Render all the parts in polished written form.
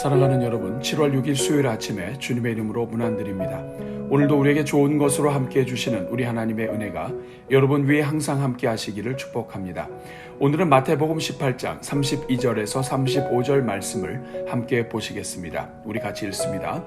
사랑하는 여러분, 7월 6일 수요일 아침에 주님의 이름으로 문안드립니다. 오늘도 우리에게 좋은 것으로 함께 해주시는 우리 하나님의 은혜가 여러분 위에 항상 함께 하시기를 축복합니다. 오늘은 마태복음 18장 32절에서 35절 말씀을 함께 보시겠습니다. 우리 같이 읽습니다.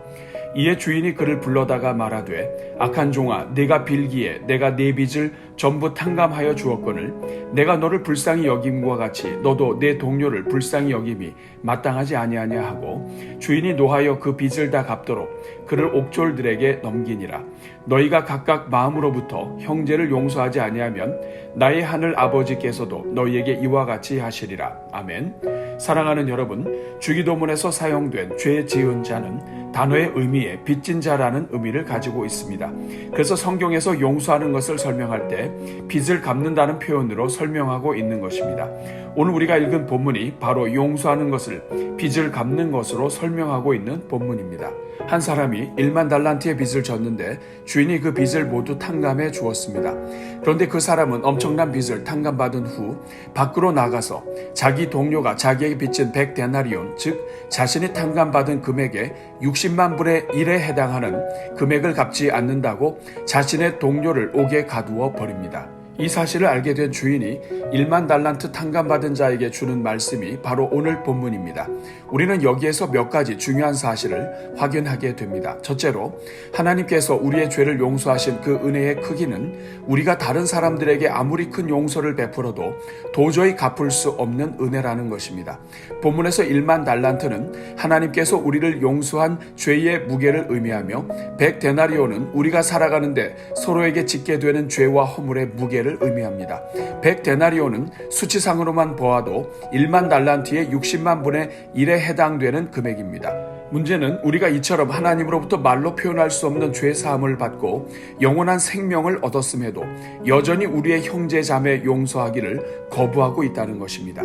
이에 주인이 그를 불러다가 말하되 악한 종아, 네가 빌기에 내가 네 빚을 전부 탕감하여 주었거늘 내가 너를 불쌍히 여김과 같이 너도 내 동료를 불쌍히 여김이 마땅하지 아니하냐 하고 주인이 노하여 그 빚을 다 갚도록 그를 옥졸들에게 넘기니라. 너희가 각각 마음으로부터 형제를 용서하지 아니하면 나의 하늘 아버지께서도 너희에게 이와 같이 하시리라. 아멘. 사랑하는 여러분, 주기도문에서 사용된 죄 지은 자는 단어의 의미에 빚진 자라는 의미를 가지고 있습니다. 그래서 성경에서 용서하는 것을 설명할 때 빚을 갚는다는 표현으로 설명하고 있는 것입니다. 오늘 우리가 읽은 본문이 바로 용서하는 것을 빚을 갚는 것으로 설명하고 있는 본문입니다. 한 사람이 1만 달란트의 빚을 졌는데 주인이 그 빚을 모두 탕감해 주었습니다. 그런데 그 사람은 엄청난 빚을 탕감받은 후 밖으로 나가서 자기 동료가 자기에게 빚진 100데나리온, 즉 자신이 탕감받은 금액의 60만 분의 1에 해당하는 금액을 갚지 않는다고 자신의 동료를 옥에 가두어 버립니다. 이 사실을 알게 된 주인이 1만 달란트 탕감받은 자에게 주는 말씀이 바로 오늘 본문입니다. 우리는 여기에서 몇 가지 중요한 사실을 확인하게 됩니다. 첫째로, 하나님께서 우리의 죄를 용서하신 그 은혜의 크기는 우리가 다른 사람들에게 아무리 큰 용서를 베풀어도 도저히 갚을 수 없는 은혜라는 것입니다. 본문에서 1만 달란트는 하나님께서 우리를 용서한 죄의 무게를 의미하며 100데나리온은 우리가 살아가는데 서로에게 짓게 되는 죄와 허물의 무게를 의미합니다. 100데나리온은 수치상으로만 보아도 1만 달란트의 60만 분의 1에 해당되는 금액입니다. 문제는 우리가 이처럼 하나님으로부터 말로 표현할 수 없는 죄 사함을 받고 영원한 생명을 얻었음에도 여전히 우리의 형제 자매 용서하기를 거부하고 있다는 것입니다.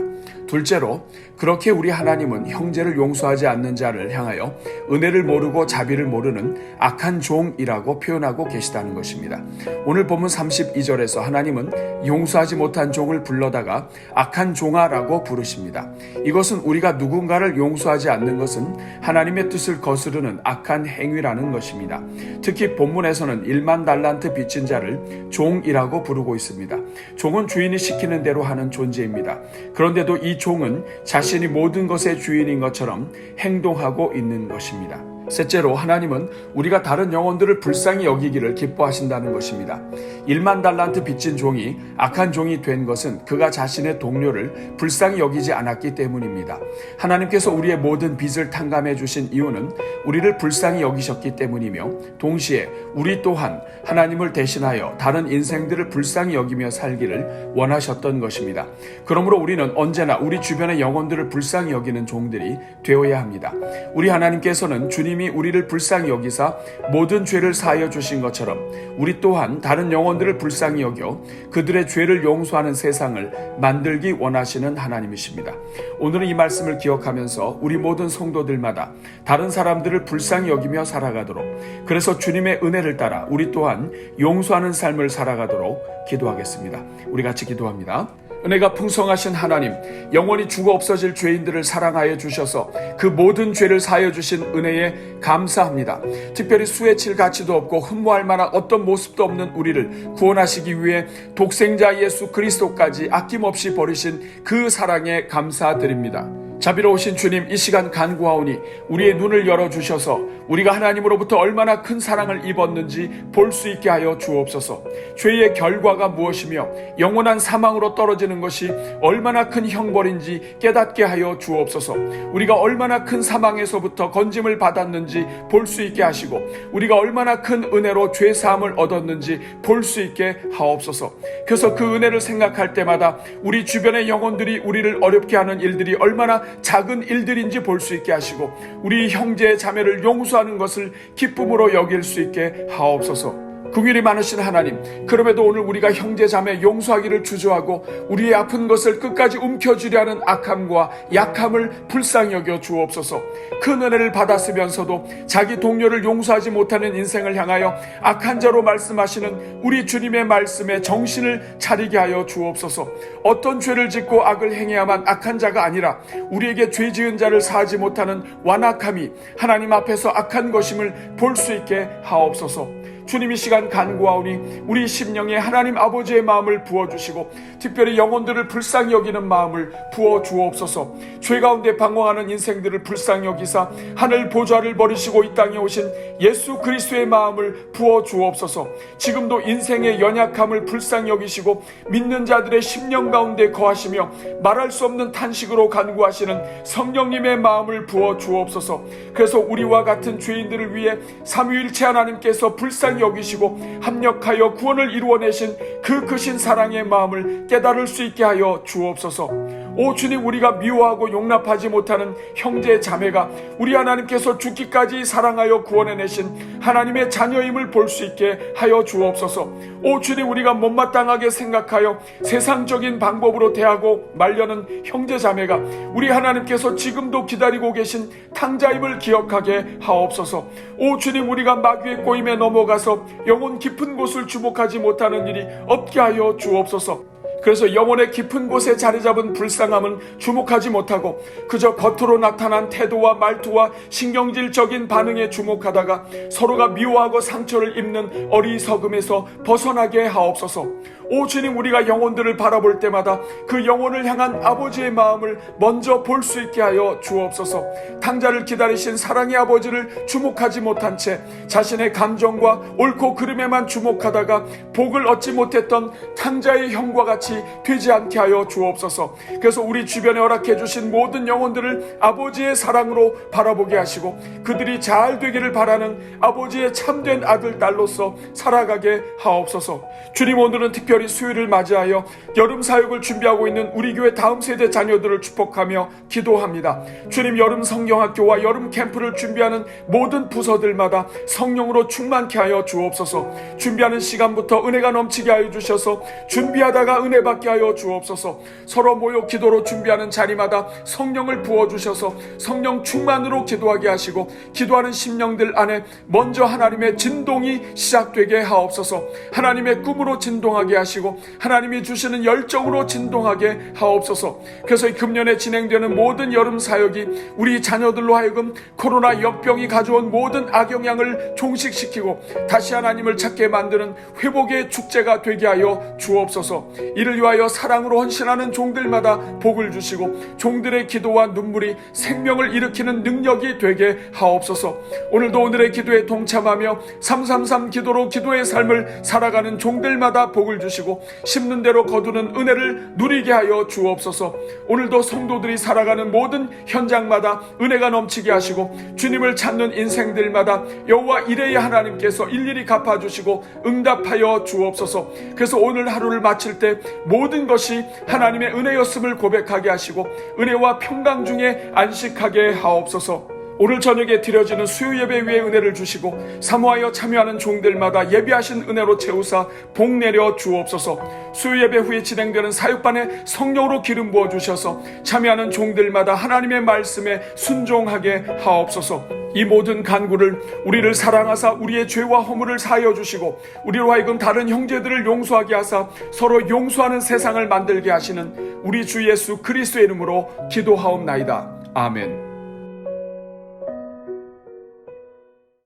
둘째로, 그렇게 우리 하나님은 형제를 용서하지 않는 자를 향하여 은혜를 모르고 자비를 모르는 악한 종이라고 표현하고 계시다는 것입니다. 오늘 본문 32절에서 하나님은 용서하지 못한 종을 불러다가 악한 종아라고 부르십니다. 이것은 우리가 누군가를 용서하지 않는 것은 하나님의 뜻을 거스르는 악한 행위라는 것입니다. 특히 본문에서는 1만 달란트 빚진 자를 종이라고 부르고 있습니다. 종은 주인이 시키는 대로 하는 존재입니다. 그런데도 이 종은 자신이 모든 것의 주인인 것처럼 행동하고 있는 것입니다. 셋째로, 하나님은 우리가 다른 영혼들을 불쌍히 여기기를 기뻐하신다는 것입니다. 1만 달란트 빚진 종이 악한 종이 된 것은 그가 자신의 동료를 불쌍히 여기지 않았기 때문입니다. 하나님께서 우리의 모든 빚을 탕감해 주신 이유는 우리를 불쌍히 여기셨기 때문이며 동시에 우리 또한 하나님을 대신하여 다른 인생들을 불쌍히 여기며 살기를 원하셨던 것입니다. 그러므로 우리는 언제나 우리 주변의 영혼들을 불쌍히 여기는 종들이 되어야 합니다. 우리 하나님께서는 주님이 우리를 불쌍히 여기사 모든 죄를 사하여 주신 것처럼 우리 또한 다른 영혼들을 불쌍히 여겨 그들의 죄를 용서하는 세상을 만들기 원하시는 하나님이십니다. 오늘은 이 말씀을 기억하면서 우리 모든 성도들마다 다른 사람들을 불쌍히 여기며 살아가도록, 그래서 주님의 은혜를 따라 우리 또한 용서하는 삶을 살아가도록 기도하겠습니다. 우리 같이 기도합니다. 은혜가 풍성하신 하나님, 영원히 죽어 없어질 죄인들을 사랑하여 주셔서 그 모든 죄를 사하여 주신 은혜에 감사합니다. 특별히 수에 칠 가치도 없고 흠모할 만한 어떤 모습도 없는 우리를 구원하시기 위해 독생자 예수 그리스도까지 아낌없이 버리신 그 사랑에 감사드립니다. 자비로우신 주님, 이 시간 간구하오니 우리의 눈을 열어주셔서 우리가 하나님으로부터 얼마나 큰 사랑을 입었는지 볼 수 있게 하여 주옵소서. 죄의 결과가 무엇이며 영원한 사망으로 떨어지는 것이 얼마나 큰 형벌인지 깨닫게 하여 주옵소서. 우리가 얼마나 큰 사망에서부터 건짐을 받았는지 볼 수 있게 하시고 우리가 얼마나 큰 은혜로 죄 사함을 얻었는지 볼 수 있게 하옵소서. 그래서 그 은혜를 생각할 때마다 우리 주변의 영혼들이 우리를 어렵게 하는 일들이 얼마나 작은 일들인지 볼 수 있게 하시고 우리 형제 자매를 용서하는 것을 기쁨으로 여길 수 있게 하옵소서. 긍휼이 많으신 하나님, 그럼에도 오늘 우리가 형제자매 용서하기를 주저하고 우리의 아픈 것을 끝까지 움켜쥐려 하는 악함과 약함을 불쌍히 여겨 주옵소서. 큰 은혜를 받았으면서도 자기 동료를 용서하지 못하는 인생을 향하여 악한 자로 말씀하시는 우리 주님의 말씀에 정신을 차리게 하여 주옵소서. 어떤 죄를 짓고 악을 행해야만 악한 자가 아니라 우리에게 죄 지은 자를 사하지 못하는 완악함이 하나님 앞에서 악한 것임을 볼 수 있게 하옵소서. 주님, 이 시간 간구하오니 우리 심령에 하나님 아버지의 마음을 부어주시고 특별히 영혼들을 불쌍히 여기는 마음을 부어주옵소서. 죄 가운데 방황하는 인생들을 불쌍히 여기사 하늘 보좌를 버리시고 이 땅에 오신 예수 그리스도의 마음을 부어주옵소서. 지금도 인생의 연약함을 불쌍히 여기시고 믿는 자들의 심령 가운데 거하시며 말할 수 없는 탄식으로 간구하시는 성령님의 마음을 부어주옵소서. 그래서 우리와 같은 죄인들을 위해 삼위일체 하나님께서 불쌍히 여기시고 합력하여 구원을 이루어내신 그 크신 사랑의 마음을 깨달을 수 있게 하여 주옵소서. 오 주님, 우리가 미워하고 용납하지 못하는 형제 자매가 우리 하나님께서 죽기까지 사랑하여 구원해내신 하나님의 자녀임을 볼 수 있게 하여 주옵소서. 오 주님, 우리가 못마땅하게 생각하여 세상적인 방법으로 대하고 말려는 형제 자매가 우리 하나님께서 지금도 기다리고 계신 탕자임을 기억하게 하옵소서. 오 주님, 우리가 마귀의 꼬임에 넘어가서 영혼 깊은 곳을 주목하지 못하는 일이 없게 하여 주옵소서. 그래서 영혼의 깊은 곳에 자리 잡은 불쌍함은 주목하지 못하고 그저 겉으로 나타난 태도와 말투와 신경질적인 반응에 주목하다가 서로가 미워하고 상처를 입는 어리석음에서 벗어나게 하옵소서. 오 주님, 우리가 영혼들을 바라볼 때마다 그 영혼을 향한 아버지의 마음을 먼저 볼 수 있게 하여 주옵소서. 탕자를 기다리신 사랑의 아버지를 주목하지 못한 채 자신의 감정과 옳고 그름에만 주목하다가 복을 얻지 못했던 탕자의 형과 같이 되지 않게 하여 주옵소서. 그래서 우리 주변에 허락해 주신 모든 영혼들을 아버지의 사랑으로 바라보게 하시고 그들이 잘 되기를 바라는 아버지의 참된 아들 딸로서 살아가게 하옵소서. 주님, 오늘은 특별히 수요일을 맞이하여 여름 사역을 준비하고 있는 우리 교회 다음 세대 자녀들을 축복하며 기도합니다. 주님, 여름 성경학교와 여름 캠프를 준비하는 모든 부서들마다 성령으로 충만케 하여 주옵소서. 준비하는 시간부터 은혜가 넘치게 하여 주셔서 준비하다가 은혜 받게 하여 주옵소서. 서로 모여 기도로 준비하는 자리마다 성령을 부어주셔서 성령 충만으로 기도하게 하시고 기도하는 심령들 안에 먼저 하나님의 진동이 시작되게 하옵소서. 하나님의 꿈으로 진동하게 하시고 하나님이 주시는 열정으로 진동하게 하옵소서. 그래서 이 금년에 진행되는 모든 여름 사역이 우리 자녀들로 하여금 코로나 역병이 가져온 모든 악영향을 종식시키고 다시 하나님을 찾게 만드는 회복의 축제가 되게 하여 주옵소서. 이를 위하여 사랑으로 헌신하는 종들마다 복을 주시고 종들의 기도와 눈물이 생명을 일으키는 능력이 되게 하옵소서. 오늘도 오늘의 기도에 동참하며 333 기도로 기도의 삶을 살아가는 종들마다 복을 주시고 심는 대로 거두는 은혜를 누리게 하여 주옵소서. 오늘도 성도들이 살아가는 모든 현장마다 은혜가 넘치게 하시고 주님을 찾는 인생들마다 여호와 이레의 하나님께서 일일이 갚아주시고 응답하여 주옵소서. 그래서 오늘 하루를 마칠 때 모든 것이 하나님의 은혜였음을 고백하게 하시고 은혜와 평강 중에 안식하게 하옵소서. 오늘 저녁에 드려지는 수요 예배 위에 은혜를 주시고 사모하여 참여하는 종들마다 예비하신 은혜로 채우사 복 내려 주옵소서. 수요 예배 후에 진행되는 사역반에 성령으로 기름 부어 주셔서 참여하는 종들마다 하나님의 말씀에 순종하게 하옵소서. 이 모든 간구를 우리를 사랑하사 우리의 죄와 허물을 사하여 주시고 우리로 하여금 다른 형제들을 용서하게 하사 서로 용서하는 세상을 만들게 하시는 우리 주 예수 그리스도의 이름으로 기도하옵나이다. 아멘.